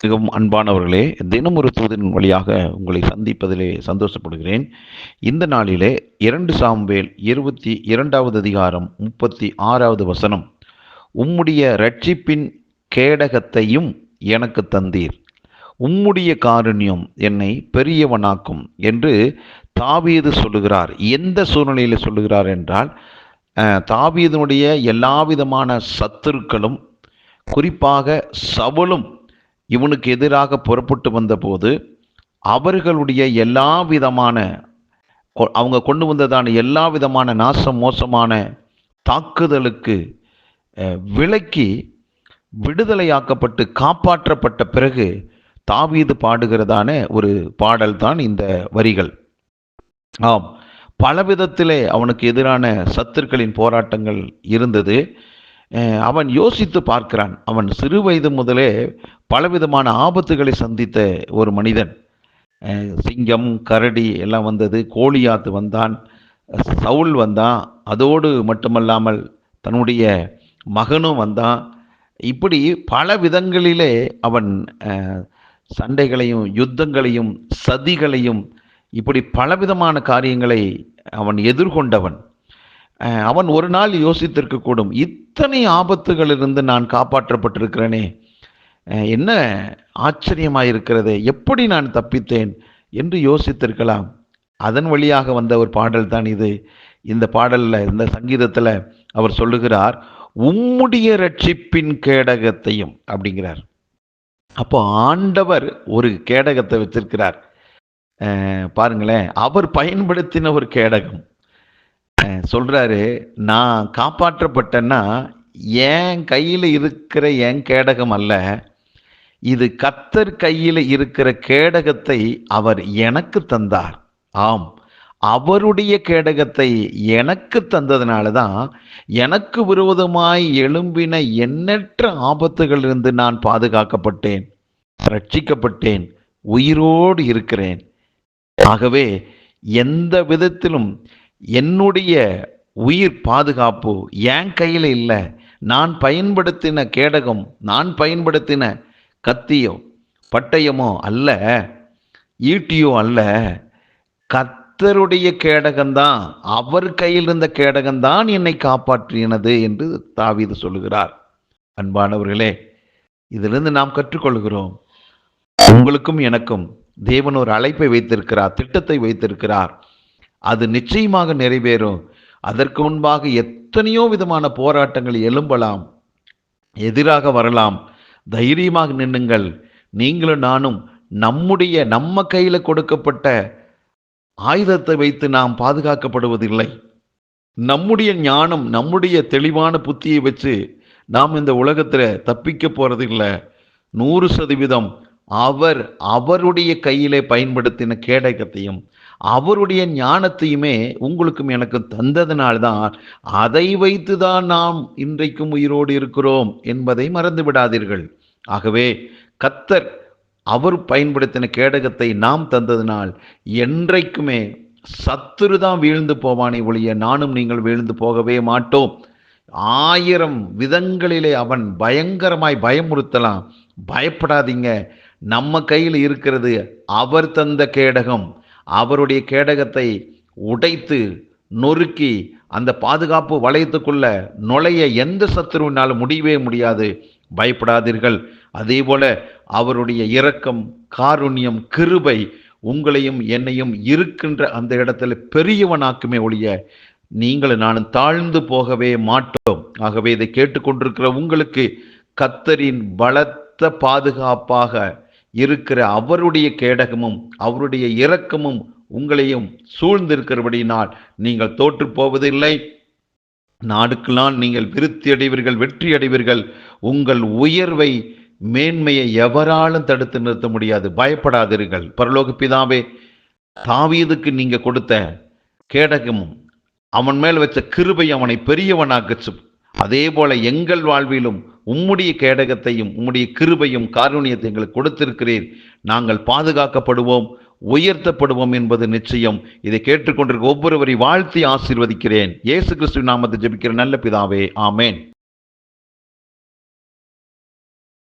மிகவும் அன்பானவர்களே, தினம் ஒரு தூதின் வழியாக உங்களை சந்திப்பதிலே சந்தோஷப்படுகிறேன். இந்த நாளிலே 2 சாமுவேல் 22வது அதிகாரம் 36வது வசனம். உம்முடைய இரட்சிப்பின் கேடகத்தையும் எனக்கு தந்தீர், உம்முடைய காருண்யம் என்னை பெரியவனாக்கும் என்று தாவீது சொல்லுகிறார். எந்த சூழ்நிலையில் சொல்லுகிறார் என்றால், தாவீதினுடைய எல்லா விதமான சத்துருக்களும், குறிப்பாக சவுலும் இவனுக்கு எதிராக புறப்பட்டு வந்தபோது அவர்களுடைய எல்லா விதமான அவங்க கொண்டு வந்ததான எல்லா விதமான நாசம் மோசமான தாக்குதலுக்கு விலக்கி விடுதலையாக்கப்பட்டு காப்பாற்றப்பட்ட பிறகு தாவீது பாடுகிறதான ஒரு பாடல் தான் இந்த வரிகள். ஆம், பலவிதத்திலே அவனுக்கு எதிரான சத்துருக்களின் போராட்டங்கள் இருந்தது. அவன் யோசித்து பார்க்கிறான். அவன் சிறு வயது முதலே பலவிதமான ஆபத்துகளை சந்தித்த ஒரு மனிதன். சிங்கம், கரடி எல்லாம் வந்தது, கோலியாத்து வந்தான், சவுல் வந்தான், அதோடு மட்டுமல்லாமல் தன்னுடைய மகனும் வந்தான். இப்படி பல விதங்களிலே அவன் சண்டைகளையும் யுத்தங்களையும் சதிகளையும் இப்படி பலவிதமான காரியங்களை அவன் எதிர்கொண்டவன். அவன் ஒரு நாள் யோசித்திருக்கக்கூடும், இத்தனை ஆபத்துகளிலிருந்து நான் காப்பாற்றப்பட்டிருக்கிறேனே, என்ன ஆச்சரியமாயிருக்கிறது, எப்படி நான் தப்பித்தேன் என்று யோசித்திருக்கலாம். அதன் வழியாக வந்த ஒரு பாடல் தான் இது. இந்த பாடலில், இந்த சங்கீதத்தில் அவர் சொல்லுகிறார், உம்முடைய இரட்சிப்பின் கேடகத்தையும் அப்படிங்கிறார். அப்போ ஆண்டவர் ஒரு கேடகத்தை வச்சிருக்கிறார். பாருங்களேன், அவர் பயன்படுத்தின ஒரு கேடகம். சொல்றாரு, நான் காப்பாற்றப்பட்டேன்னா என் கையில் இருக்கிற என் கேடகம் அல்ல, இது கர்த்தர் கையில் இருக்கிற கேடகத்தை அவர் எனக்கு தந்தார். ஆம், அவருடைய கேடகத்தை எனக்கு தந்ததுனால தான் எனக்கு விரோதமாய் எழும்பின எண்ணற்ற ஆபத்துகளிலிருந்து நான் பாதுகாக்கப்பட்டேன், ரட்சிக்கப்பட்டேன், உயிரோடு இருக்கிறேன். ஆகவே எந்த விதத்திலும் என்னுடைய உயிர் பாதுகாப்பு என் கையில் இல்லை. நான் பயன்படுத்தின கேடகம், நான் பயன்படுத்தின கத்தியோ பட்டயமோ அல்ல, ஈட்டியோ அல்ல, கர்த்தருடைய கேடகம்தான், அவர் கையில் இருந்த கேடகம்தான் என்னை காப்பாற்றினது என்று தாவீது சொல்லுகிறார். அன்பானவர்களே, இதிலிருந்து நாம் கற்றுக்கொள்கிறோம், உங்களுக்கும் எனக்கும் தேவன் ஒரு அழைப்பை வைத்திருக்கிறார், திட்டத்தை வைத்திருக்கிறார். அது நிச்சயமாக நிறைவேறும். அதற்கு முன்பாக எத்தனையோ விதமான போராட்டங்கள் எழும்பலாம், எதிராக வரலாம். தைரியமாக நின்னுங்கள். நீங்களும் நானும் நம்ம கையில் கொடுக்கப்பட்ட ஆயுதத்தை வைத்து நாம் பாதுகாக்கப்படுவதில்லை. நம்முடைய ஞானம், நம்முடைய தெளிவான புத்தியை வச்சு நாம் இந்த உலகத்தில் தப்பிக்க போறதில்லை. 100% அவருடைய கையிலே பயன்படுத்தின கேடகத்தையும் அவருடைய ஞானத்தையுமே உங்களுக்கும் எனக்கு தந்ததினால்தான் அதை வைத்துதான் நாம் இன்றைக்கும் உயிரோடு இருக்கிறோம் என்பதை மறந்து விடாதீர்கள். ஆகவே கர்த்தர் அவர் பயன்படுத்தின கேடகத்தை நாம் தந்ததினால் என்றைக்குமே சத்துருதான் வீழ்ந்து போவானே ஒழிய நானும் நீங்கள் வீழ்ந்து போகவே மாட்டோம். 1000 விதங்களிலே அவன் பயங்கரமாய் பயமுறுத்தலாம். பயப்படாதீங்க, நம்ம கையில் இருக்கிறது அவர் தந்த கேடகம். அவருடைய கேடகத்தை உடைத்து நொறுக்கி அந்த பாதுகாப்பு வளையத்துக்குள்ள நுழைய எந்த சத்துருவினாலும் முடியவே முடியாது. பயப்படாதீர்கள். அதே போல அவருடைய இரக்கம், காருண்யம், கிருபை உங்களையும் என்னையும் இருக்கின்ற அந்த இடத்துல பெரியவனாக்குமே ஒழிய நீங்களும் நானும் தாழ்ந்து போகவே மாட்டோம். ஆகவே இதை கேட்டுக்கொண்டிருக்கிற உங்களுக்கு கர்த்தரின் பலத்த பாதுகாப்பாக இருக்கிற அவருடைய கேடகமும் அவருடைய இரக்கமும் உங்களையும் சூழ்ந்திருக்கிறபடினால் நீங்கள் தோற்று போவதில்லை. நாளுக்கு நாள் நீங்கள் விருத்தி அடைவீர்கள், வெற்றி அடைவீர்கள். உங்கள் உயர்வை, மேன்மையை எவராலும் தடுத்து நிறுத்த முடியாது. பயப்படாதீர்கள். பரலோக பிதாவே, தாவீதுக்கு நீங்க கொடுத்த கேடகமும் அவன் மேல் வச்ச கிருபை அவனை பெரியவனாக்குச்சு. அதே போல எங்கள் வாழ்விலும் உம்முடைய கேடகத்தையும் உம்முடைய கிருபையும் காருண்யத்தை எங்களுக்கு கொடுத்திருக்கிறீர். நாங்கள் பாதுகாக்கப்படுவோம், உயர்த்தப்படுவோம் என்பது நிச்சயம். இதை கேட்டுக்கொண்டிருக்க ஒவ்வொருவரை வாழ்த்தி ஆசீர்வதிக்கிறேன். இயேசு கிறிஸ்துவின் நாமத்தில் ஜெபிக்கிற நல்ல பிதாவே, ஆமேன்.